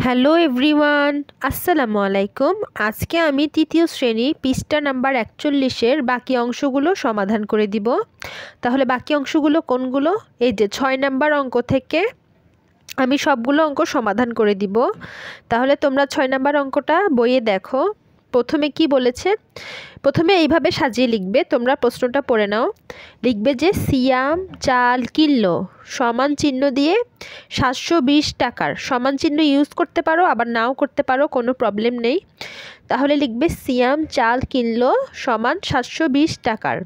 Hello everyone, আসসালামু আলাইকুম। আজকে আমি তৃতীয় শ্রেণী পৃষ্ঠা নাম্বার ৪১-এর বাকি অংশগুলো সমাধান করে দিব। তাহলে বাকি অংশগুলো কোনগুলো? এই যে ৬ নাম্বার অঙ্ক থেকে আমি সবগুলো অঙ্ক সমাধান করে দিব। তাহলে তোমরা ৬ নাম্বার অঙ্কটা বইয়ে দেখো। প্রথমে কি বলেছে, প্রথমে এইভাবে সাজিয়ে লিখবে। তোমরা প্রশ্নটা পড়ে নাও। লিখবে যে সিয়াম চাল কিনলো, সমান চিহ্ন দিয়ে ৭২০ টাকার। সমান চিহ্ন ইউজ করতে পারো, আবার নাও করতে পারো, কোনো প্রবলেম নেই। তাহলে লিখবে সিয়াম চাল কিনলো সমান ৭২০ টাকার।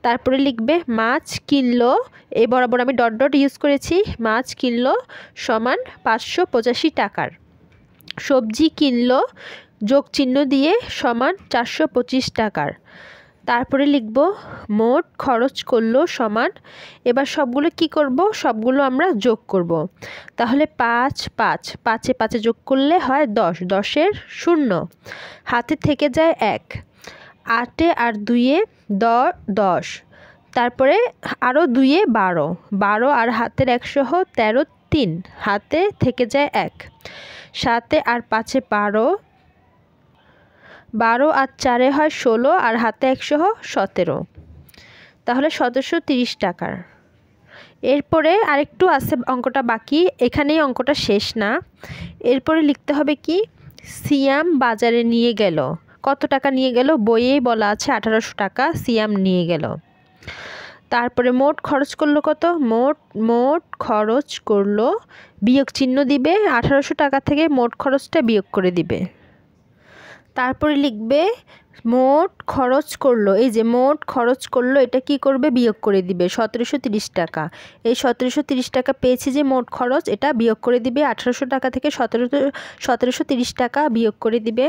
তারপরে লিখবে মাছ কিনলো, এই বরাবর আমি ডট ডট ইউজ করেছি, মাছ কিনলো সমান ৫৮৫ টাকার। সবজি কিনলো যোগ চিহ্ন দিয়ে সমান ৪২৫ টাকার। তারপরে লিখব মোট খরচ করলো সমান, এবার সবগুলো কি করব, সবগুলো আমরা যোগ করব। তাহলে ৫ ৫ ৫-এ ৫-এ যোগ করলে হয় ১০, ১০-এর ০, হাতে থেকে যায় ১, ৮-এ আর ২-এ ১০, তারপরে আরও ২-এ ১২, ১২ আর হাতের ১ সহ ১৩, ৩, হাতে থেকে যায় ১, ৭-এ আর ৫-এ ১২, ১২ আর ৪-এ হয় ১৬, আর হাতে ১ সহ ১৭, তাহলে ১৭৩০ টাকার। এরপরে আরেকটু আছে অঙ্কটা বাকি, এখানেই অঙ্কটা শেষ না। এরপরে লিখতে হবে কি, সিয়াম বাজারে নিয়ে গেল। কত টাকা নিয়ে গেল? বইয়েই বলা আছে ১৮০০ টাকা সিয়াম নিয়ে গেল। তারপরে মোট খরচ করলো কত? মোট খরচ করলো, বিয়োগ চিহ্ন দিবে, ১৮০০ টাকা থেকে মোট খরচটা বিয়োগ করে দিবে। তারপরে লিখবে মোট খরচ করলো, এই যে মোট খরচ করলো, এটা কি করবে? বিয়োগ করে দিবে ১৭৩০ টাকা। এই ১৭৩০ টাকা পেয়েছি যে মোট খরচ, এটা বিয়োগ করে দিবে। ১৮০০ টাকা থেকে ১৭৩০ টাকা বিয়োগ করে দিবে।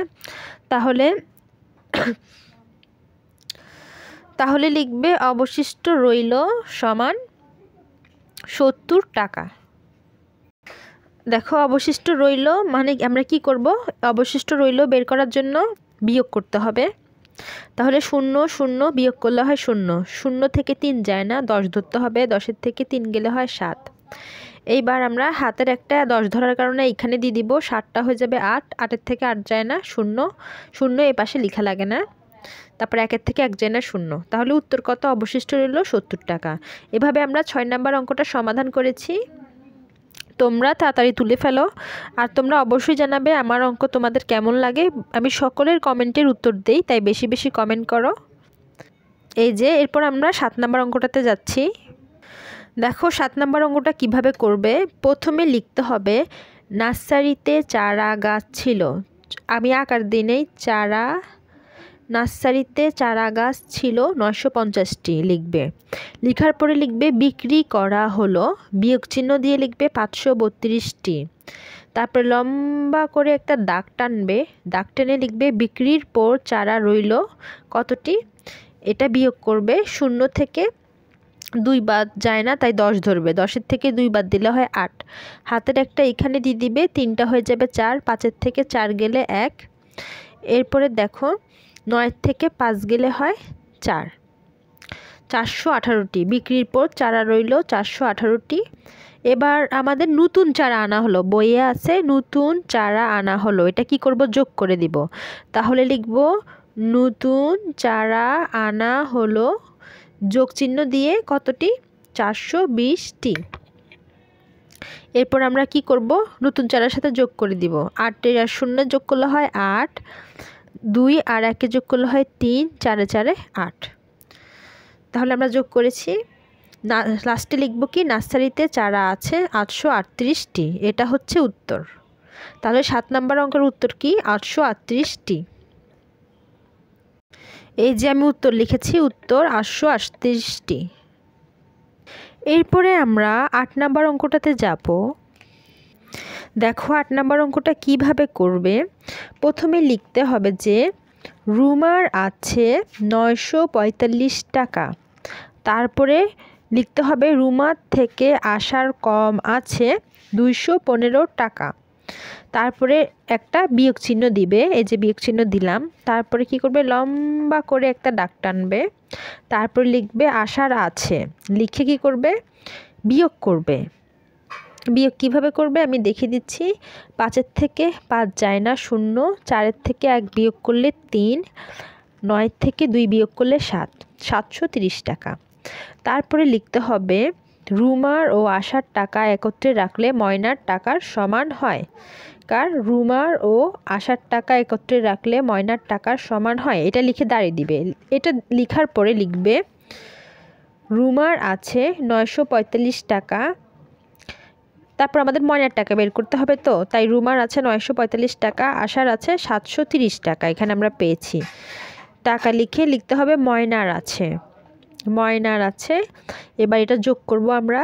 তাহলে লিখবে অবশিষ্ট রইল সমান ৭০ টাকা। দেখো অবশিষ্ট রইল মানে আমরা কি করব, অবশিষ্ট রইল বের করার জন্য বিয়োগ করতে হবে। তাহলে ০ ০ বিয়োগ করলে হয় ০, ০ থেকে ৩ যায় না, ১০ ধরতে হবে, ১০-এর থেকে ৩ গেলে হয় ৭। এইবার আমরা হাতের একটা ১০ ধরার কারণে এখানে দিয়ে দিব, ৭টা হয়ে যাবে ৮, ৮-এর থেকে ৮ যায় না, ০ ০ এ পাশে লেখা লাগে না, তারপর ১-এর থেকে ১ যায় না, ০। তাহলে উত্তর কত? অবশিষ্ট রইল ৭০ টাকা। এভাবে আমরা ৬ নাম্বার অঙ্কটা সমাধান করেছি। তোমরা তাড়াতাড়ি তুলে ফেলো, আর তোমরা অবশ্যই জানাবে আমার অঙ্ক তোমাদের কেমন লাগে। আমি সকলের কমেন্টের উত্তর দেই, তাই বেশি বেশি কমেন্ট করো। এই যে এরপর আমরা ৭ নাম্বার অঙ্কটাতে যাচ্ছি। দেখো ৭ নাম্বার অঙ্কটা কিভাবে করবে। প্রথমে লিখতে হবে নার্সারিতে চারা গাছ ছিল। আমি আকার দিনেই নার্সারিতে চারা গাছ ছিল ৯৫০টি লিখবে। লেখার পরে লিখবে বিক্রি করা হলো, বিয়োগ চিহ্ন দিয়ে লিখবে ৫৩২টি। তারপর লম্বা করে একটা দাগ টানবে, দাগ টেনে লিখবে বিক্রির পর চারা রইল কতটি, এটা বিয়োগ করবে। ০ থেকে ২ বাদ যায় না, তাই ১০ ধরবে, ১০-এর থেকে ২ বাদ দিলে হয় ৮, হাতের একটা এখানে দিয়ে দিবে, ৩টা হয়ে যাবে ৪, ৫-এর থেকে ৪ গেলে ১। এরপরে দেখো ৯ থেকে ৫ গেলে হয় ৪, ৪১৮টি। বিক্রির পর চারা রইল ৪১৮টি। এবার আমাদের নতুন চারা আনা হলো, বইয়ে আছে নতুন চারা আনা হলো, এটা কি করব? যোগ করে দিব। তাহলে লিখব নতুন চারা আনা হলো, যোগ চিহ্ন দিয়ে কতটি? ৪২০টি। এরপর আমরা কি করব? নতুন চারার সাথে যোগ করে দিব। ৮-এর আর ০ যোগ করলে হয় ৮, ২ আর ১-এ যোগ করলে হয় ৩, ৪-এ ৪-এ ৮। তাহলে আমরা যোগ করেছি। লাস্টে লিখব কি, নার্সারিতে চারা আছে ৮৩৮টি, এটা হচ্ছে উত্তর। তাহলে ৭ নাম্বার অঙ্কের উত্তর কি? ৮৩৮টি। এই যে আমি উত্তর লিখেছি, উত্তর ৮৩৮টি। এরপরে আমরা ৮ নাম্বার অঙ্কটাতে যাব। দেখো ৮ নাম্বার অঙ্কটা কিভাবে করবে। প্রথমে লিখতে হবে যে রুমার আছে ৯৪৫ টাকা। তারপরে লিখতে হবে রুমার থেকে আসার কম আছে ২১৫ টাকা। তারপরে একটা বিয়োগ চিহ্ন দিবে, এই যে বিয়োগ চিহ্ন দিলাম। তারপরে কি করবে? লম্বা করে একটা দাগ টানবে, তারপর লিখবে আসার আছে, লিখে কি করবে? বিয়োগ করবে। বিয়োগ কিভাবে করবে আমি দেখিয়ে দিচ্ছি। 5-এর থেকে 5 যায় না 0, 4-এর থেকে 1 বিয়োগ করলে 3, 9 থেকে 2 বিয়োগ করলে 7, 730 টাকা। তারপরে লিখতে হবে রুমার ও আশার টাকা একত্রে রাখলে ময়নার টাকার সমান হয়। কার? রুমার ও আশার টাকা একত্রে রাখলে ময়নার টাকার সমান হয়, এটা লিখে দাঁড়িয়ে দিবে। এটা লিখার পরে লিখবে রুমার আছে 945 টাকা, তারপর আমাদের ময়নার টাকা বের করতে হবে, তো তাই রুমার আছে 945 টাকা, আশার আছে 730 টাকা, এখানে আমরা পেয়েছি। টাকা লিখে লিখতে হবে ময়নার আছে, ময়নার আছে। এবার এটা যোগ করব আমরা।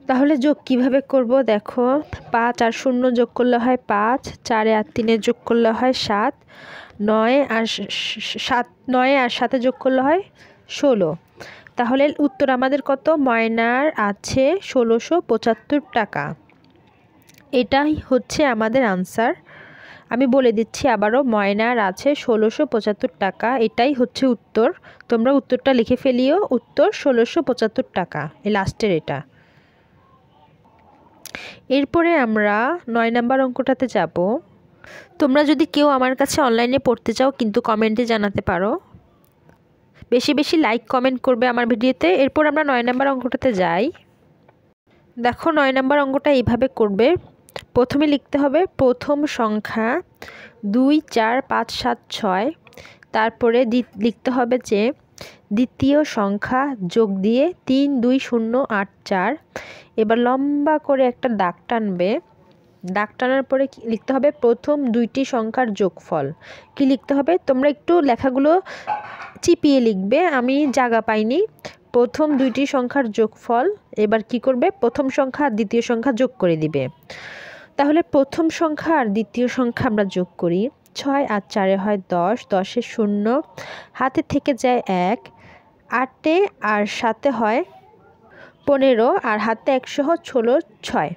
তাহলে যোগ কিভাবে করব দেখো, 5 আর 0 যোগ করলে হয় 5, 4 আর 3 যোগ করলে হয় 7, 9 আর 7 যোগ করলে হয় 16। তাহলে উত্তর আমাদের কত? ময়নার আছে 1675 টাকা। এটাই হচ্ছে আমাদের আনসার। আমি বলে দিচ্ছি আবারও, ময়নার আছে 1675 টাকা, এটাই হচ্ছে উত্তর। তোমরা উত্তরটা লিখে ফেলিও, উত্তর 1675 টাকা, এই লাস্টের এটা। এরপরে আমরা 9 নাম্বার অঙ্কটাতে যাব। তোমরা যদি কেউ আমার কাছে অনলাইনে পড়তে চাও কিন্তু কমেন্টে জানাতে পারো, বেশি বেশি লাইক কমেন্ট করবে আমার ভিডিওতে। এরপর আমরা 9 নাম্বার অঙ্কটাতে যাই। দেখো 9 নাম্বার অঙ্কটা এইভাবে করবে। প্রথমে লিখতে হবে প্রথম সংখ্যা 2, 4, 5, 7, 6, তারপরে লিখতে হবে যে দ্বিতীয় সংখ্যা যোগ দিয়ে 3, 2, 0, 8, 4। এবার লম্বা করে একটা দাগ টানবে, দাগ টানার পরে লিখতে হবে প্রথম দুইটি সংখ্যার যোগফল। কি লিখতে হবে? তোমরা একটু লেখাগুলো চিপিয়ে লিখবে, আমি জায়গা পাইনি। প্রথম দুইটি সংখ্যার যোগফল। এবার কি করবে? প্রথম সংখ্যা আর দ্বিতীয় সংখ্যা যোগ করে দিবে। তাহলে প্রথম সংখ্যা আর দ্বিতীয় সংখ্যা আমরা যোগ করি। 6 আর 4 হয় 10, 10-এ 0, হাতে থেকে যায় 1, 8 আর 7 হয় 15, আর হাতে 1 সহ 6,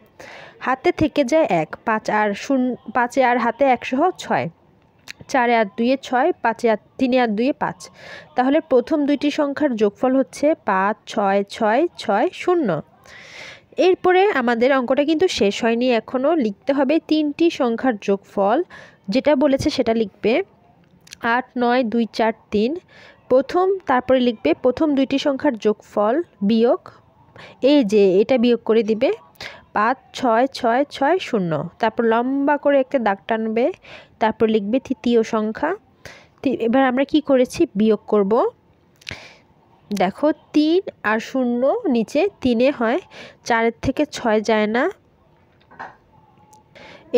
হাতে থেকে যায় 1, 5 আর হাতে 1 সহ 6, 4 আর 2 6, 5 আর 3 আর 2 5। তাহলে প্রথম দুইটি সংখ্যার যোগফল হচ্ছে 5, 6, 6, 6, 0। এরপরে আমাদের অঙ্কটা কিন্তু শেষ হয়নি, এখনও লিখতে হবে তিনটি সংখ্যার যোগফল। যেটা বলেছে সেটা লিখবে 8, 9, 2, 4, 3। তারপরে লিখবে প্রথম দুইটি সংখ্যার যোগফল বিয়োগ, এই যে এটা বিয়োগ করে দিবে 5, 6, 6, 6, 0। তারপর লম্বা করে একটা দাগ টানবে, তারপর লিখবে তৃতীয় সংখ্যা। এবার আমরা কি করেছি? বিয়োগ করব। দেখো 3 আর 0 নিচে 3-এ হয়, 4-এর থেকে 6 যায় না,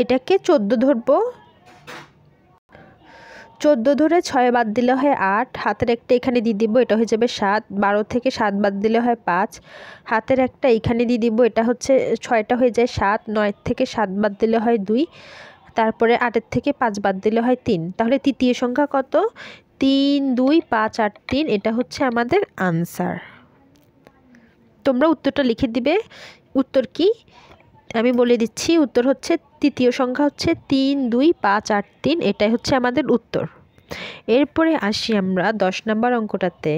এটাকে 14 ধরবো। 14 ধরে 6 বাদ দিলে হয় 8, হাতের একটা এখানে দিয়ে দিব, এটা হয়ে যাবে 7। 12 থেকে 7 বাদ দিলে হয় 5, হাতের একটা এখানে দিয়ে দিব, এটা হচ্ছে 6টা হয়ে যায় 7। 9 থেকে 7 বাদ দিলে হয় 2, তারপরে 8-এর থেকে 5 বাদ দিলে হয় 3। তাহলে তৃতীয় সংখ্যা কত? 3, 2, 5, 8, 3। এটা হচ্ছে আমাদের আনসার। তোমরা উত্তরটা লিখে দিবে। উত্তর কি আমি বলে দিচ্ছি, উত্তর হচ্ছে তৃতীয় সংখ্যা হচ্ছে 3, 2, 5, 8, 3। এটাই হচ্ছে আমাদের উত্তর। এরপরে আসি আমরা 10 নম্বর অঙ্কটাতে।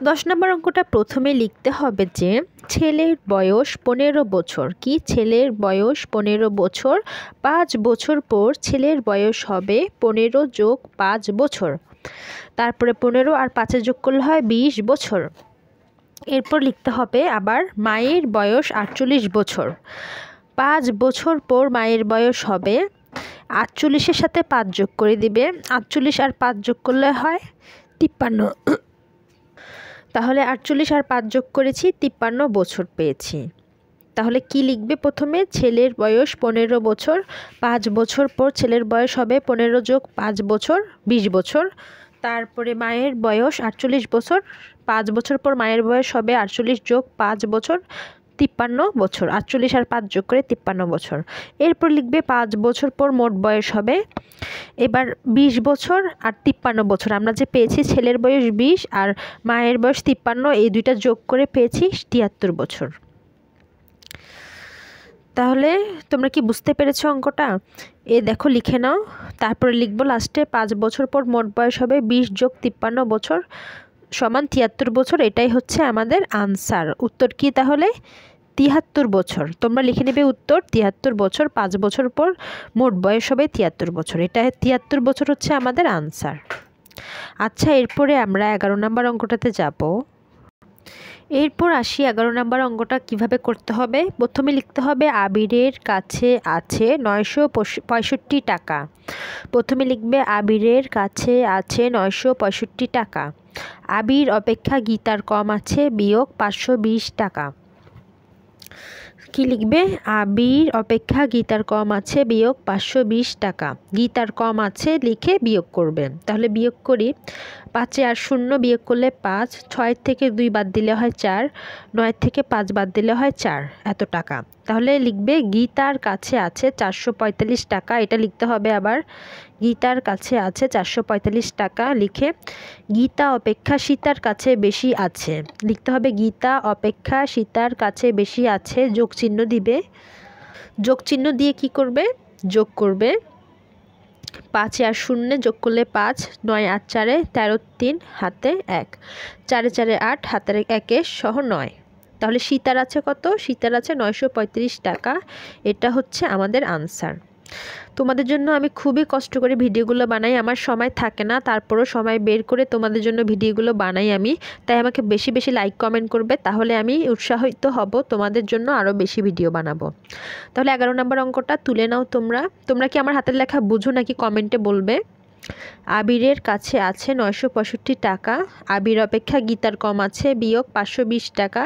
10 নম্বর অঙ্কটা প্রথমে লিখতে হবে যে ছেলের বয়স 15 বছর। কি? ছেলের বয়স 15 বছর। 5 বছর পর ছেলের বয়স হবে 15 যোগ 5 বছর। তারপরে 15 আর 5 যোগ করলে হয় 20 বছর। এরপর লিখতে হবে আবার মায়ের বয়স 48 বছর। 5 বছর পর মায়ের বয়স হবে, 48-এর সাথে 5 যোগ করে দিবে, 48 আর 5 যোগ করলে হয় 53। তাহলে 48 আর 5 যোগ করেছি, 53 বছর পেয়েছি। তাহলে কি লিখবে? প্রথমে ছেলের বয়স 15 বছর, 5 বছর পর ছেলের বয়স হবে 15 যোগ 5 বছর, 20 বছর। তারপরে মায়ের বয়স 48 বছর, 5 বছর পর মায়ের বয়স হবে 48 যোগ 5 বছর, 53 বছর। 48 আর 5 যোগ করে 53 বছর। এরপর লিখবে 5 বছর পর মোট বয়স হবে এবার 20 বছর আর 53 বছর। আমরা যে পেয়েছি ছেলের বয়স 20 আর মায়ের বয়স 53, এই দুইটা যোগ করে পেয়েছি 73 বছর। তাহলে তোমরা কি বুঝতে পেরেছো অঙ্কটা? দেখো লিখে নাও। তারপরে লিখবো লাস্টে 5 বছর পর মোট বয়স হবে 20 যোগ 53 বছর সমান 73 বছর, এটাই হচ্ছে আমাদের আনসার। উত্তর কি তাহলে? 73 বছর। তোমরা লিখে নেবে উত্তর 73 বছর। 5 বছর পর মোট বয়স হবে 73 বছর। এটা 73 বছর হচ্ছে আমাদের আনসার। আচ্ছা, এরপরে আমরা 11 নম্বর অঙ্কটাতে যাব। এরপর আসি 11 নম্বর অঙ্কটা কিভাবে করতে হবে। প্রথমে লিখতে হবে আবিরের কাছে আছে 965 টাকা। প্রথমে লিখবে আবিরের কাছে আছে 965 টাকা। আবির অপেক্ষা গীতার কম আছে, বিয়োগ 520 টাকা। কি লিখবে? আবির অপেক্ষা গীতার কম আছে, বিয়োগ 520 টাকা। গীতার কম আছে লিখে বিয়োগ করবে। তাহলে বিয়োগ করি। 5 আর 0 বিয়োগ করলে 5, 6 থেকে 2 বাদ দিলে হয় 4, 9 থেকে 5 বাদ দিলে হয় 4, এত টাকা। তাহলে লিখবে গীতার কাছে আছে 445 টাকা। এটা লিখতে হবে আবার, গীতার কাছে আছে 445 টাকা লিখে গীতা অপেক্ষা সীতার কাছে বেশি আছে লিখতে হবে। গীতা অপেক্ষা সীতার কাছে বেশি আছে, যোগ চিহ্ন দিবে। যোগ চিহ্ন দিয়ে কি করবে? যোগ করবে। 5 আর 0 যোগ করলে 5, 9 আর 4 13, 3 হাতে 1, 4 4 8 হাতের 1 সহ 9। তাহলে সীতার আছে কত? সীতার আছে 935 টাকা। এটা হচ্ছে আমাদের আনসার। তোমাদের জন্য আমি খুবই কষ্ট করে ভিডিওগুলো বানাই, আমার সময় থাকে না, তারপরও সময় বের করে তোমাদের জন্য ভিডিওগুলো বানাই আমি। তাই আমাকে বেশি বেশি লাইক কমেন্ট করবে, তাহলে আমি উৎসাহিত হব তোমাদের জন্য আরও বেশি ভিডিও বানাবো। তাহলে 11 নম্বর অঙ্কটা তুলে নাও তোমরা। তোমরা কি আমার হাতের লেখা বুঝো নাকি কমেন্টে বলবে। আবিরের কাছে আছে 965 টাকা। আবির অপেক্ষা গীতার কম আছে, বিয়োগ 520 টাকা।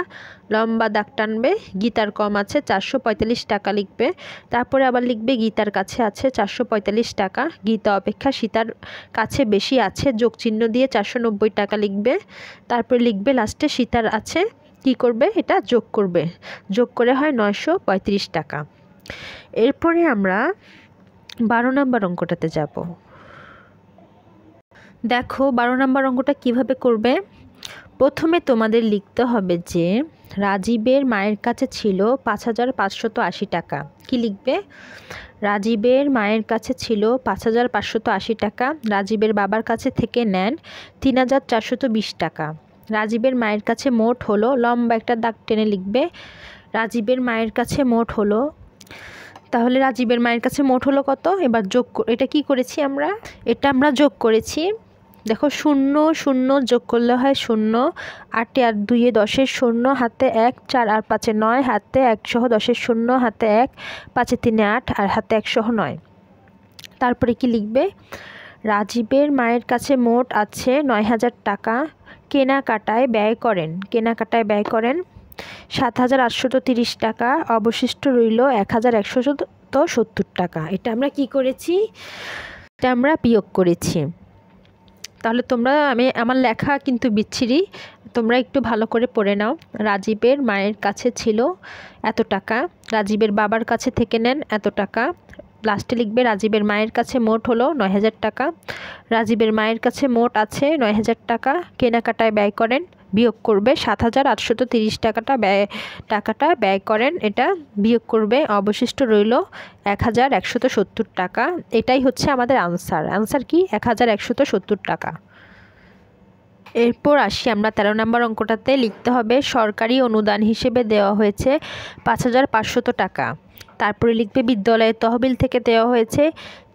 লম্বা দাগ টানবে। গীতার কম আছে 445 টাকা লিখবে। তারপরে আবার লিখবে গীতার কাছে আছে 445 টাকা। গীতা অপেক্ষা সীতার কাছে বেশি আছে, যোগ চিহ্ন দিয়ে 490 টাকা লিখবে। তারপরে লিখবে লাস্টে সীতার আছে, কি করবে? এটা যোগ করবে। যোগ করে হয় 935 টাকা। এরপরে আমরা 12 নম্বর অঙ্কটাতে যাব। দেখো 12 নম্বর অঙ্কটা কিভাবে করবে। প্রথমে তোমাদের লিখতে হবে যে রাজীবের মায়ের কাছে ছিল 5580 টাকা। কি লিখবে? রাজীবের মায়ের কাছে ছিল 5580 টাকা। রাজীবের বাবার কাছে থেকে নেন 3420 টাকা। রাজীবের মায়ের কাছে মোট হলো, লম্বা একটা দাগ টেনে লিখবে, রাজীবের মায়ের কাছে মোট হলো। তাহলে রাজীবের মায়ের কাছে মোট হলো কত? এবার যোগ, এটা কি করেছি আমরা? এটা আমরা যোগ করেছি। দেখো 0 0 যোগ করলে হয় 0, 8 আর 2 10 0 হাতে 1, 4 আর 5 9 হাতে 1 সহ 10 0 হাতে 1, 5 3 8 আর হাতে 1 সহ 9। তারপরে কি লিখবে? রাজীবের মায়ের কাছে মোট আছে 9000 টাকা। কেনাকাটায় ব্যয় করেন 7830 টাকা। অবশিষ্ট রইল 1170 টাকা। এটা আমরা কি করেছি? এটা আমরা বিয়োগ করেছি। তাহলে তোমরা, আমার লেখা কিন্তু বিচ্ছিরি, তোমরা একটু ভালো করে পড়ে নাও। রাজীবের মায়ের কাছে ছিল এত টাকা, রাজীবের বাবার কাছে থেকে নেন এত টাকা। লাস্টে লিখবে রাজীবের মায়ের কাছে মোট হলো 9000 টাকা। রাজীবের মায়ের কাছে মোট আছে 9000 টাকা। কেনাকাটায় ব্যয় করেন, বিয়োগ করবে 7830 টাকাটা ব্যয় করেন, এটা বিয়োগ করবে। অবশিষ্ট রইল 1170 টাকা। এটাই হচ্ছে আমাদের আনসার। আনসার কি? 1170 টাকা। এরপর আসি আমরা 13 নম্বর অঙ্কটাতে। লিখতে হবে সরকারি অনুদান হিসেবে দেওয়া হয়েছে 5500 টাকা। তারপরে লিখবে বিদ্যালয়ের তহবিল থেকে দেওয়া হয়েছে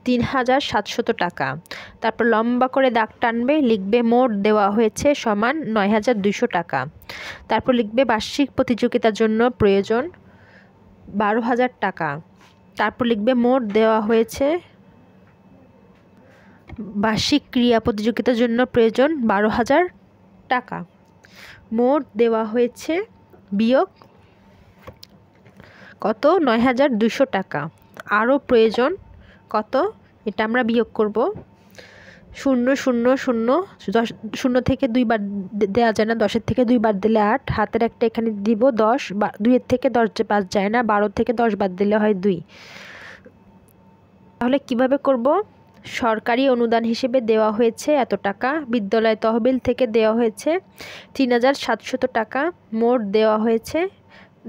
3700 টাকা। তারপর লম্বা করে দাগ টানবে, লিখবে মোট দেওয়া হয়েছে সমান 9200 টাকা। তারপর লিখবে বার্ষিক প্রতিযোগিতার জন্য প্রয়োজন 12000 টাকা। তারপর লিখবে মোট দেওয়া হয়েছে, বার্ষিক ক্রীড়া প্রতিযোগিতার জন্য প্রয়োজন 12000 টাকা। মোট দেওয়া হয়েছে বিয়োগ কত? 9200 টাকা। আরও প্রয়োজন কত? এটা আমরা বিয়োগ করব। 0 0 0 0 থেকে 2 বার দেওয়া যায় না, 10 থেকে 2 বার দিলে 8, হাতের একটা এখানে দিব 10, 2 থেকে 10 বাদ যায় না, 12 থেকে 10 বাদ দিলে হয় 2। তাহলে কিভাবে করব? সরকারি অনুদান হিসেবে দেওয়া হয়েছে এত টাকা, বিদ্যালয় তহবিল থেকে দেওয়া হয়েছে 3700 টাকা, মোট দেওয়া হয়েছে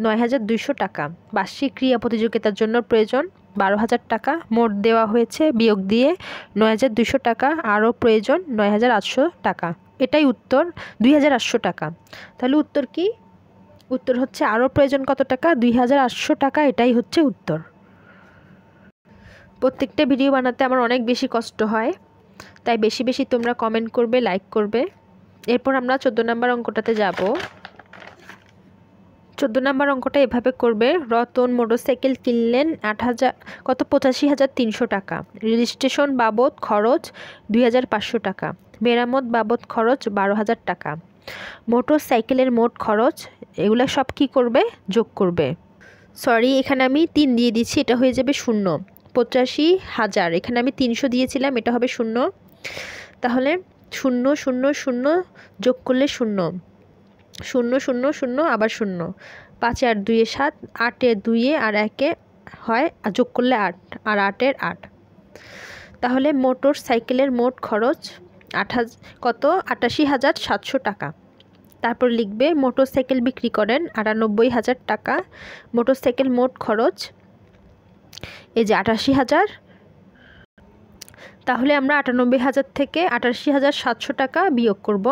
9200 টাকা। বার্ষিক ক্রীড়া প্রতিযোগিতার জন্য প্রয়োজন 12000 টাকা, মোট দেওয়া হয়েছে বিয়োগ দিয়ে 9200 টাকা, আরও প্রয়োজন 9800 টাকা। এটাই উত্তর, 2800 টাকা। তাহলে উত্তর কি? উত্তর হচ্ছে আরও প্রয়োজন কত টাকা? 2800 টাকা, এটাই হচ্ছে উত্তর। প্রত্যেকটা ভিডিও বানাতে আমার অনেক বেশি কষ্ট হয়, তাই বেশি বেশি তোমরা কমেন্ট করবে, লাইক করবে। এরপর আমরা 14 নম্বর অঙ্কটাতে যাব। 14 নম্বর অঙ্কটা এভাবে করবে, রতন মোটরসাইকেল কিনলেন 85,300 টাকা। রেজিস্ট্রেশন বাবদ খরচ 2500 টাকা। মেরামত বাবদ খরচ 12,000 টাকা। মোটরসাইকেলের মোট খরচ, এগুলো সব কি করবে? যোগ করবে। সরি, এখানে আমি 3 দিয়ে দিচ্ছি, এটা হয়ে যাবে 0। 85,000, এখানে আমি 300 দিয়েছিলাম, এটা হবে 0। তাহলে 0 0 0 যোগ করলে 0 0 0 0 আবার 0। 5 আর 2 7, 8 এর 2 আর 1 হয়, আর যোগ করলে 8, আর 8 এর 8। তাহলে মোটর সাইকেলের মোট খরচ কত? 88,700 টাকা। তারপর লিখবে মোটর সাইকেল বিক্রি করেন 98,000 টাকা। মোটর সাইকেল মোট খরচ এই যে 88,000। তাহলে আমরা 98,000 থেকে 88,700 টাকা বিয়োগ করব।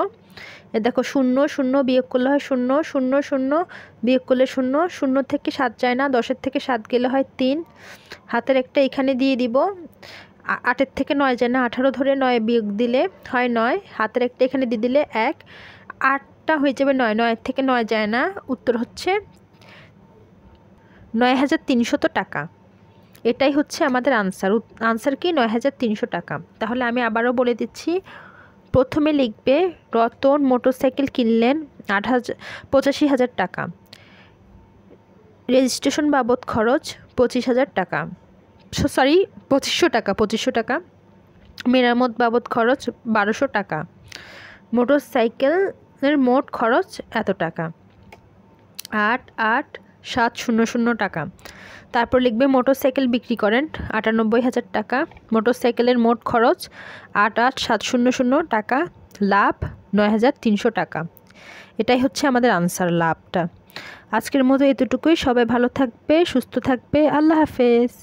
দেখো 0 0 বিয়োগ করলে হয় 0 0 0 বিয়োগ করলে 0 0 থেকে 7 যায় না, 10-এর থেকে 7 গেলে হয় 3। হাতের একটা এখানে দিয়ে দিব। 8-এর থেকে 9 যায় না, 18 ধরে 9 বিয়োগ দিলে হয় 9। হাতের একটা এখানে দিয়ে দিলে 1, 8টা হয়ে যাবে 9, 9-এর থেকে 9 যায় না। উত্তর হচ্ছে 9,300 টাকা। এটাই হচ্ছে আমাদের আনসার। আনসার কি? 9,300 টাকা। তাহলে আমি আবারও বলে দিচ্ছি, প্রথমে লিখবে রতন মোটরসাইকেল কিনলেন 85,000 টাকা। রেজিস্ট্রেশন বাবদ খরচ 25,000 টাকা, সরি 2500 টাকা, 2500 টাকা। মেরামত বাবদ খরচ 1200 টাকা। মোটরসাইকেলের মোট খরচ এত টাকা, 88,700 টাকা। তারপর লিখবে মোটরসাইকেল বিক্রি করেন 98,000 টাকা। মোটরসাইকেলের মোট খরচ 88,700 টাকা। লাভ 9,300 টাকা। এটাই হচ্ছে আমাদের আনসার, লাভটা। আজকের মতো এতটুকুই। সবাই ভালো থাকবে, সুস্থ থাকবে। আল্লাহ হাফেজ।